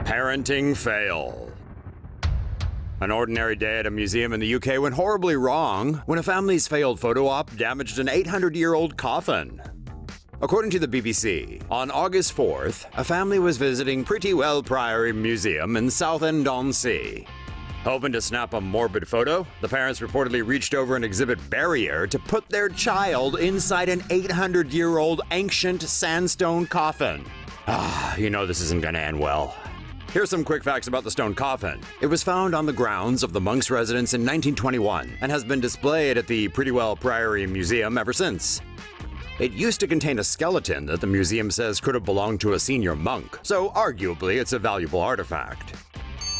Parenting fail. An ordinary day at a museum in the UK went horribly wrong when a family's failed photo op damaged an 800-year-old coffin. According to the BBC, on August 4th, a family was visiting Prittlewell Priory Museum in Southend-on-Sea. Hoping to snap a morbid photo, the parents reportedly reached over an exhibit barrier to put their child inside an 800-year-old ancient sandstone coffin. You know this isn't gonna end well. Here's some quick facts about the stone coffin. It was found on the grounds of the monk's residence in 1921 and has been displayed at the Prittlewell Priory Museum ever since. It used to contain a skeleton that the museum says could have belonged to a senior monk, so arguably it's a valuable artifact.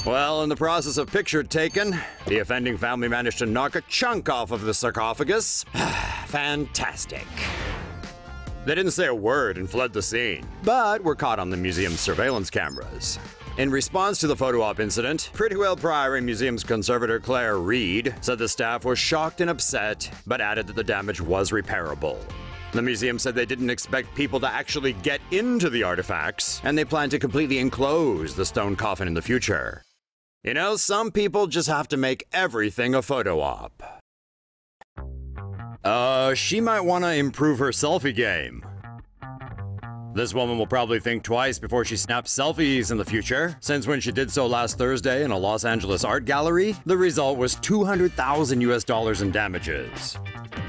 Well, in the process of picture taken, the offending family managed to knock a chunk off of the sarcophagus. Fantastic. They didn't say a word and fled the scene, but were caught on the museum's surveillance cameras. In response to the photo op incident, Prittlewell Priory Museum's conservator Claire Reed said the staff was shocked and upset, but added that the damage was repairable. The museum said they didn't expect people to actually get into the artifacts, and they plan to completely enclose the stone coffin in the future. You know, some people just have to make everything a photo op. She might want to improve her selfie game. This woman will probably think twice before she snaps selfies in the future, since when she did so last Thursday in a Los Angeles art gallery, the result was $200,000 in damages.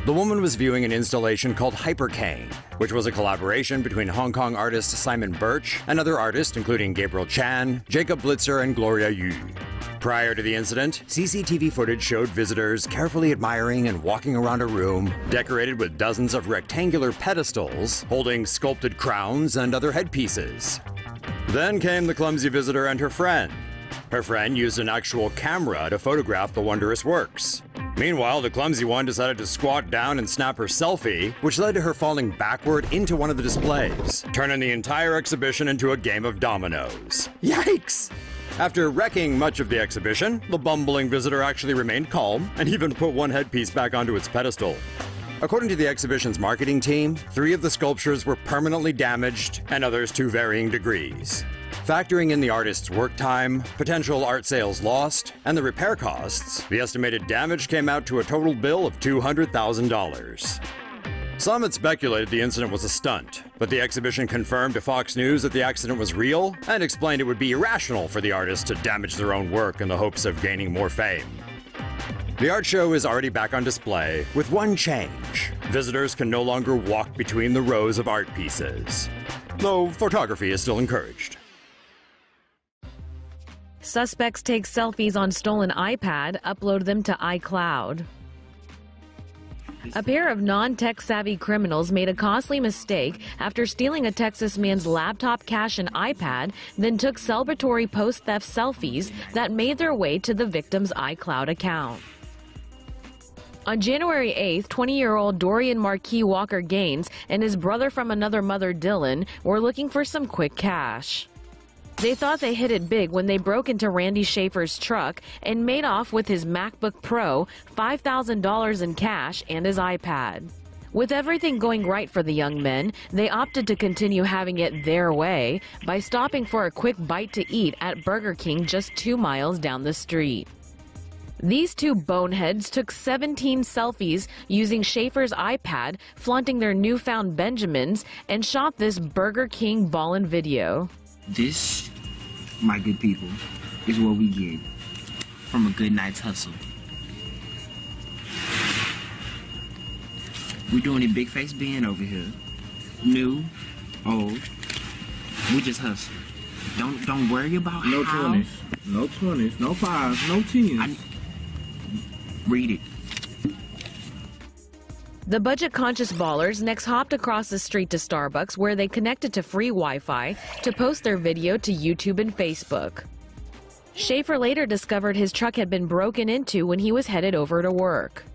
The woman was viewing an installation called Hypercane, which was a collaboration between Hong Kong artist Simon Birch and other artists including Gabriel Chan, Jacob Blitzer, and Gloria Yu. Prior to the incident, CCTV footage showed visitors carefully admiring and walking around a room decorated with dozens of rectangular pedestals holding sculpted crowns and other headpieces. Then came the clumsy visitor and her friend. Her friend used an actual camera to photograph the wondrous works. Meanwhile, the clumsy one decided to squat down and snap her selfie, which led to her falling backward into one of the displays, turning the entire exhibition into a game of dominoes. Yikes! After wrecking much of the exhibition, the bumbling visitor actually remained calm and even put one headpiece back onto its pedestal. According to the exhibition's marketing team, 3 of the sculptures were permanently damaged and others to varying degrees. Factoring in the artist's work time, potential art sales lost, and the repair costs, the estimated damage came out to a total bill of $200,000. Some had speculated the incident was a stunt, but the exhibition confirmed to Fox News that the accident was real and explained it would be irrational for the artists to damage their own work in the hopes of gaining more fame. The art show is already back on display, with one change. Visitors can no longer walk between the rows of art pieces, though photography is still encouraged. Suspects take selfies on stolen iPad, upload them to iCloud. A pair of non-tech-savvy criminals made a costly mistake after stealing a Texas man's laptop, cash, and iPad, then took celebratory post-theft selfies that made their way to the victim's iCloud account. On January 8th, 20-year-old Dorian Marquis Walker Gaines and his brother from another mother, Dylan, were looking for some quick cash. They thought they hit it big when they broke into Randy Schaefer's truck and made off with his MacBook Pro, $5,000 in cash, and his iPad. With everything going right for the young men, they opted to continue having it their way by stopping for a quick bite to eat at Burger King just 2 miles down the street. These 2 boneheads took 17 selfies using Schaefer's iPad, flaunting their newfound Benjamins, and shot this Burger King ballin' video. This, my good people, is what we get from a good night's hustle. We're doing a big face band over here. New, old, we just hustle. Don't worry about no how. 20s, no 20s, no 5s, no 10s. Read it. The budget-conscious ballers next hopped across the street to Starbucks, where they connected to free Wi-Fi to post their video to YouTube and Facebook. Schaefer later discovered his truck had been broken into when he was headed over to work.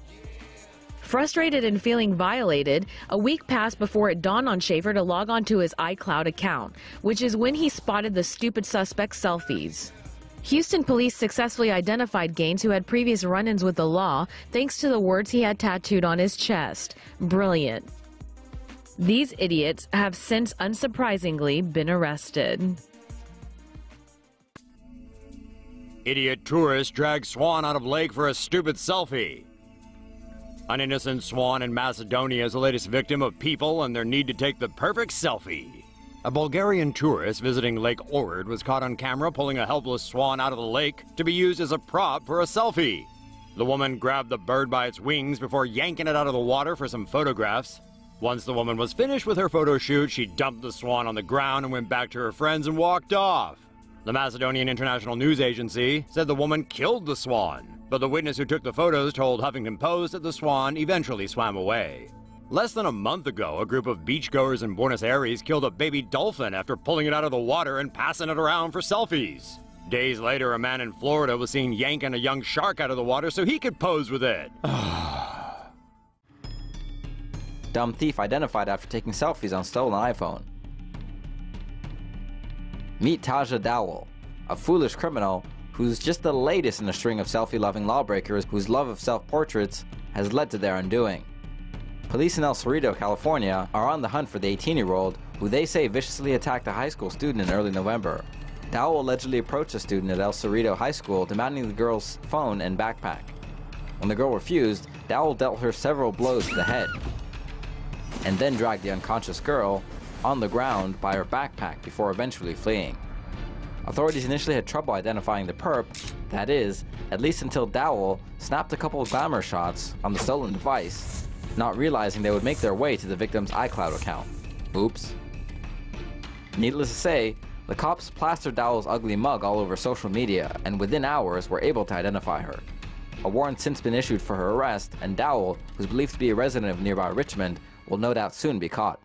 Frustrated and feeling violated, a week passed before it dawned on Schaefer to log on to his iCloud account, which is when he spotted the stupid suspect's selfies. Houston police successfully identified Gaines, who had previous run-ins with the law, thanks to the words he had tattooed on his chest. Brilliant. These idiots have since, unsurprisingly, been arrested. Idiot tourist drags swan out of lake for a stupid selfie. An innocent swan in Macedonia is the latest victim of people and their need to take the perfect selfie. A Bulgarian tourist visiting Lake Ohrid was caught on camera pulling a helpless swan out of the lake to be used as a prop for a selfie. The woman grabbed the bird by its wings before yanking it out of the water for some photographs. Once the woman was finished with her photo shoot, she dumped the swan on the ground and went back to her friends and walked off. The Macedonian International News Agency said the woman killed the swan, but the witness who took the photos told Huffington Post that the swan eventually swam away. Less than a month ago, a group of beachgoers in Buenos Aires killed a baby dolphin after pulling it out of the water and passing it around for selfies. Days later, a man in Florida was seen yanking a young shark out of the water so he could pose with it. Dumb thief identified after taking selfies on stolen iPhone. Meet Taja Dowell, a foolish criminal who's just the latest in a string of selfie-loving lawbreakers whose love of self-portraits has led to their undoing. Police in El Cerrito, California are on the hunt for the 18-year-old who they say viciously attacked a high school student in early November. Dowell allegedly approached a student at El Cerrito High School demanding the girl's phone and backpack. When the girl refused, Dowell dealt her several blows to the head and then dragged the unconscious girl on the ground by her backpack before eventually fleeing. Authorities initially had trouble identifying the perp, that is, at least until Dowell snapped a couple of glamour shots on the stolen device, not realizing they would make their way to the victim's iCloud account. Oops. Needless to say, the cops plastered Dowell's ugly mug all over social media and within hours were able to identify her. A warrant since been issued for her arrest, and Dowell, who's believed to be a resident of nearby Richmond, will no doubt soon be caught.